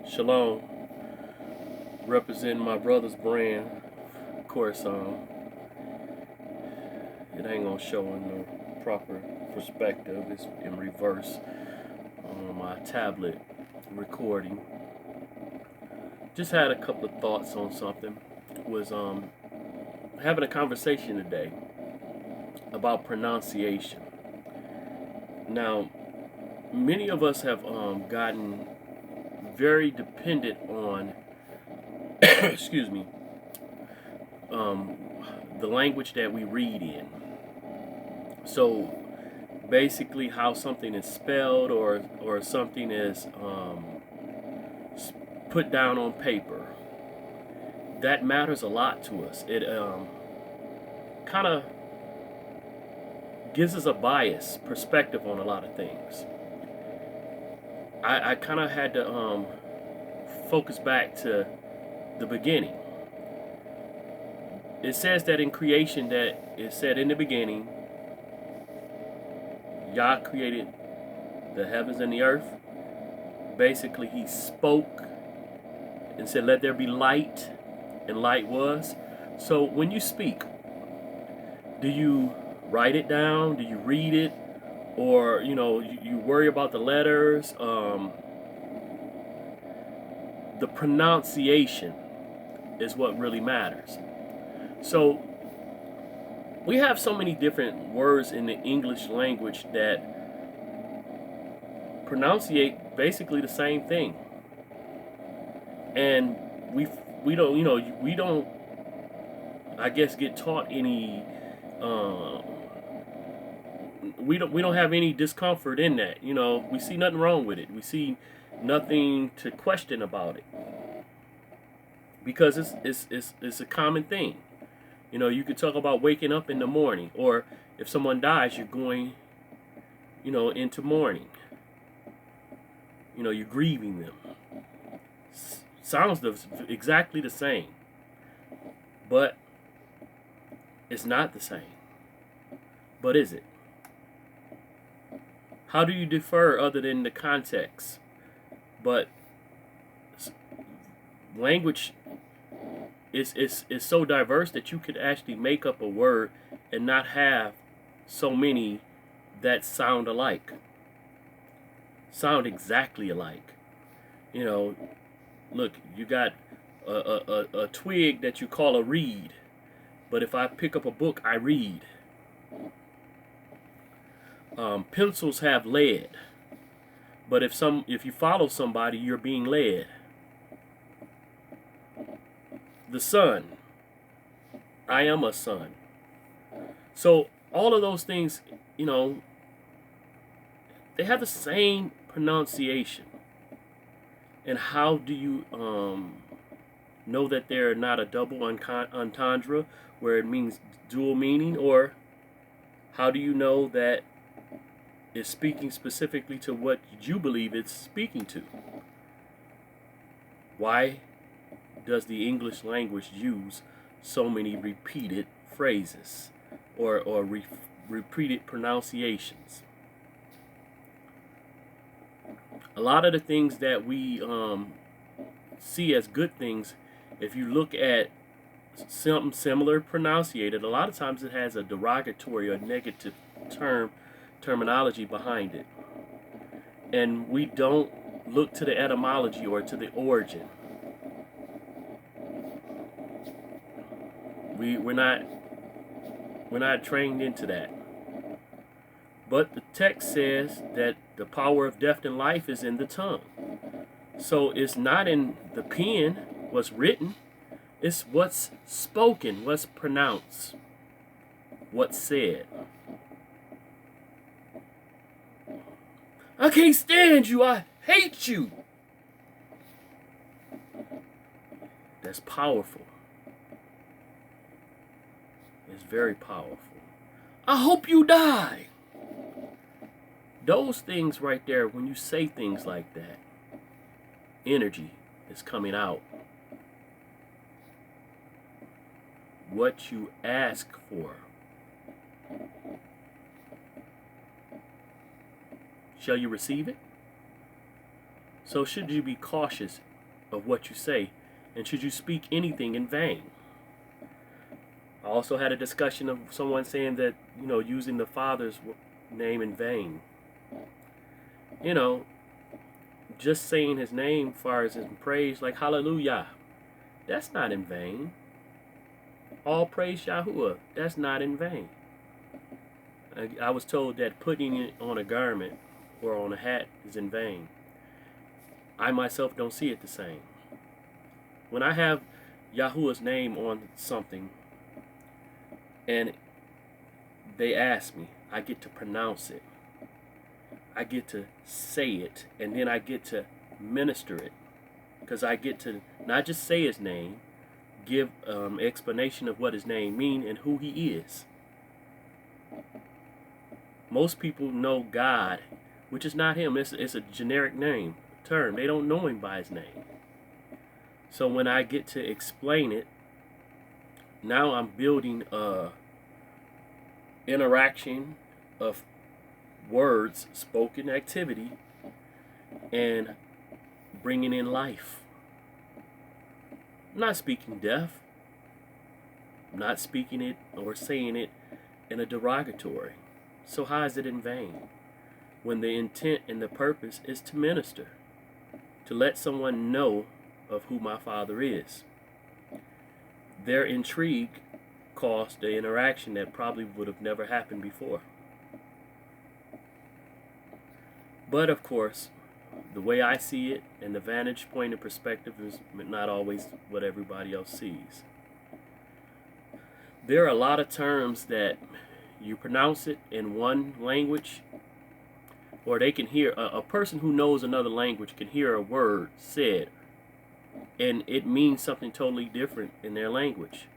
Shalom, representing my brother's brand. Of course, it ain't gonna show in the proper perspective. It's in reverse on my tablet recording. Just had a couple of thoughts on something. Was having a conversation today about pronunciation. Now, many of us have gotten very dependent on excuse me, um, the language that we read in. So basically, how something is spelled or something is put down on paper, that matters a lot to us. It kind of gives us a bias perspective on a lot of things. I kind of had to focus back to the beginning. It says that in creation, that it said in the beginning, Yah created the heavens and the earth. Basically, he spoke and said, "Let there be light," and light was. So when you speak, do you write it down? Do you read it? Or, you worry about the letters? The pronunciation is what really matters. So we have so many different words in the English language that pronunciate basically the same thing, and we don't we don't, I guess, get taught any. We don't have any discomfort in that. We see nothing wrong with it. We see nothing to question about it because it's a common thing. You could talk about waking up in the morning, or if someone dies, you're going, into mourning. You're grieving them. Sounds exactly the same, but it's not the same. But is it? How do you defer other than the context? But language is so diverse that you could actually make up a word and not have so many that sound alike, sound exactly alike. Look, you got a twig that you call a reed, but if I pick up a book, I read. Pencils have lead, but if you follow somebody, you're being led. The sun, I am a son. So all of those things, they have the same pronunciation. And how do you know that they're not a double entendre where it means dual meaning? Or how do you know that it's speaking specifically to what you believe it's speaking to? Why does the English language use so many repeated phrases or repeated pronunciations? A lot of the things that we see as good things, if you look at something similar pronunciated, a lot of times it has a derogatory or negative terminology behind it. And we don't look to the etymology or to the origin. We're not trained into that. But the text says that the power of death and life is in the tongue. So it's not in the pen, what's written. It's what's spoken, what's pronounced, what's said. I can't stand you. I hate you. That's powerful. It's very powerful. I hope you die. Those things right there, when you say things like that, energy is coming out. What you ask for, shall you receive it? So should you be cautious of what you say, and should you speak anything in vain? I also had a discussion of someone saying that, using the Father's name in vain. You know, just saying his name as far as in praise, like hallelujah, that's not in vain. All praise Yahuwah, that's not in vain. I was told that putting it on a garment or on a hat is in vain. I myself don't see it the same. When I have Yahuwah's name on something and they ask me, I get to pronounce it. I get to say it, and then I get to minister it. Because I get to not just say his name, give explanation of what his name means and who he is. Most people know God, which is not him. It's a generic name, term. They don't know him by his name. So when I get to explain it, now I'm building a interaction of words, spoken activity, and bringing in life. I'm not speaking death. I'm not speaking it or saying it in a derogatory. So how is it in vain? When the intent and the purpose is to minister, to let someone know of who my Father is. Their intrigue caused the interaction that probably would have never happened before. But of course, the way I see it and the vantage point and perspective is not always what everybody else sees. There are a lot of terms that you pronounce it in one language, or they can hear, a person who knows another language can hear a word said, and it means something totally different in their language.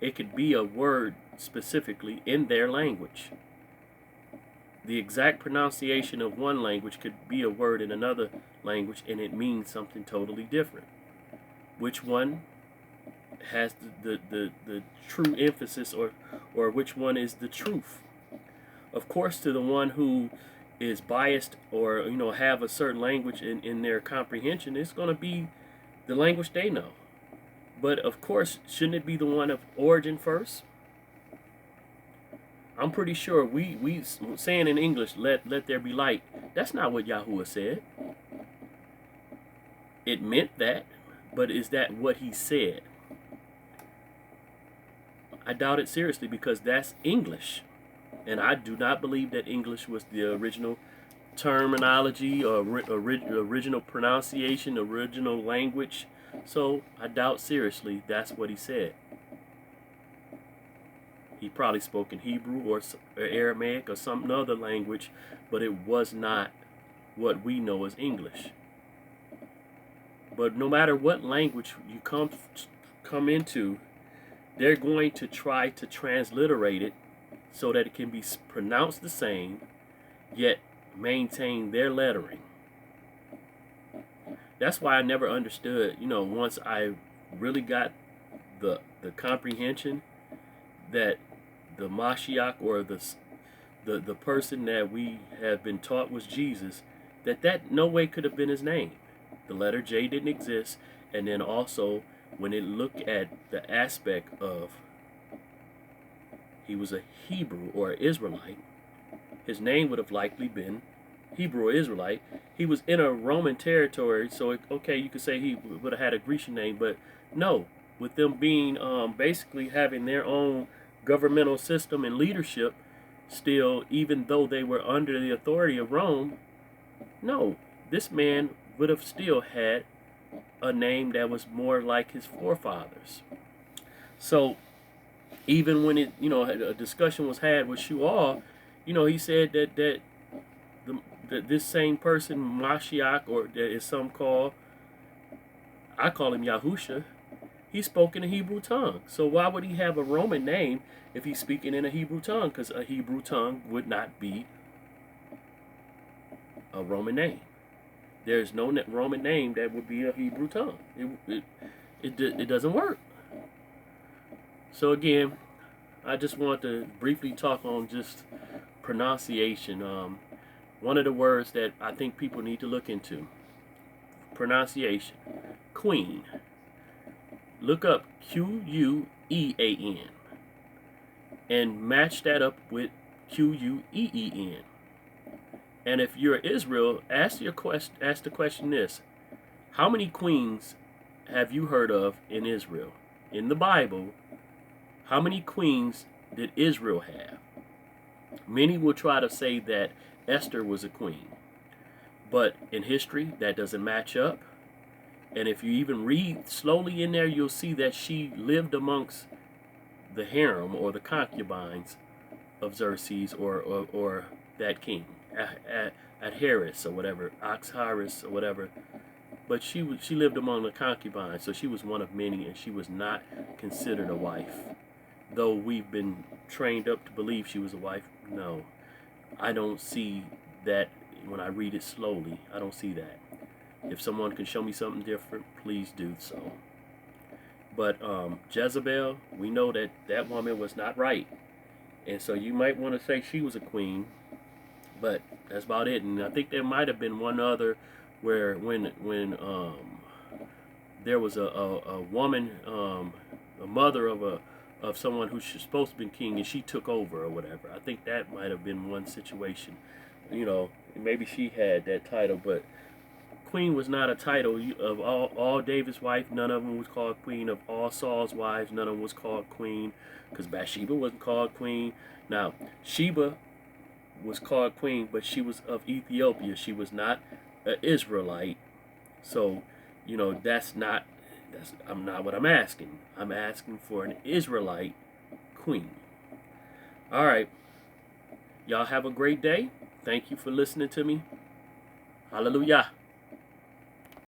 It could be a word specifically in their language. The exact pronunciation of one language could be a word in another language, and it means something totally different. Which one has the true emphasis, or which one is the truth? Of course, to the one who is biased or have a certain language in their comprehension, it's going to be the language they know. But of course, shouldn't it be the one of origin first? I'm pretty sure we saying in English, let there be light, that's not what Yahuwah said. It meant that, but is that what he said? I doubt it seriously, because that's English. And I do not believe that English was the original terminology or original pronunciation, original language. So I doubt seriously that's what he said. He probably spoke in Hebrew or Aramaic or some other language, but it was not what we know as English. But no matter what language you come into, they're going to try to transliterate it so that it can be pronounced the same, yet maintain their lettering. That's why I never understood, once I really got the comprehension that the Mashiach, or the person that we have been taught was Jesus, that no way could have been his name. The letter J didn't exist, and then also when it looked at the aspect of he was a Hebrew or Israelite, his name would have likely been Hebrew or Israelite. He was in a Roman territory, so okay, you could say he would have had a Grecian name, but no, with them being basically having their own governmental system and leadership still, even though they were under the authority of Rome, no, this man would have still had a name that was more like his forefathers. So even when a discussion was had with Shual, he said that this same person, Mashiach, or that is some call, I call him Yahusha, he spoke in a Hebrew tongue. So why would he have a Roman name if he's speaking in a Hebrew tongue? Because a Hebrew tongue would not be a Roman name. There's no Roman name that would be a Hebrew tongue. It doesn't work. So again, I just want to briefly talk on just pronunciation. One of the words that I think people need to look into, pronunciation. queen. Look up Quean and match that up with Queen. And if you're Israel, ask the question this: how many queens have you heard of in Israel? In the Bible, how many queens did Israel have? Many will try to say that Esther was a queen, but in history that doesn't match up. And if you even read slowly in there, you'll see that she lived amongst the harem or the concubines of Xerxes or that king, Ahasuerus or whatever, Ahasuerus or whatever. But she lived among the concubines, so she was one of many, and she was not considered a wife. Though we've been trained up to believe she was a wife, no, I don't see that when I read it slowly. I don't see that. If someone can show me something different, please do so. But Jezebel, we know that that woman was not right. And so you might want to say she was a queen, but that's about it. And I think there might have been one other where when there was a woman, a mother of someone who's supposed to be king, and she took over or whatever. I think that might have been one situation. You know, maybe she had that title, but queen was not a title. Of all David's wife, none of them was called queen. Of all Saul's wives, none of them was called queen, because Bathsheba wasn't called queen. Now, Sheba was called queen, but she was of Ethiopia. She was not an Israelite. So, you know, that's not what I'm asking. I'm asking for an Israelite queen. All right. Y'all have a great day. Thank you for listening to me. Hallelujah.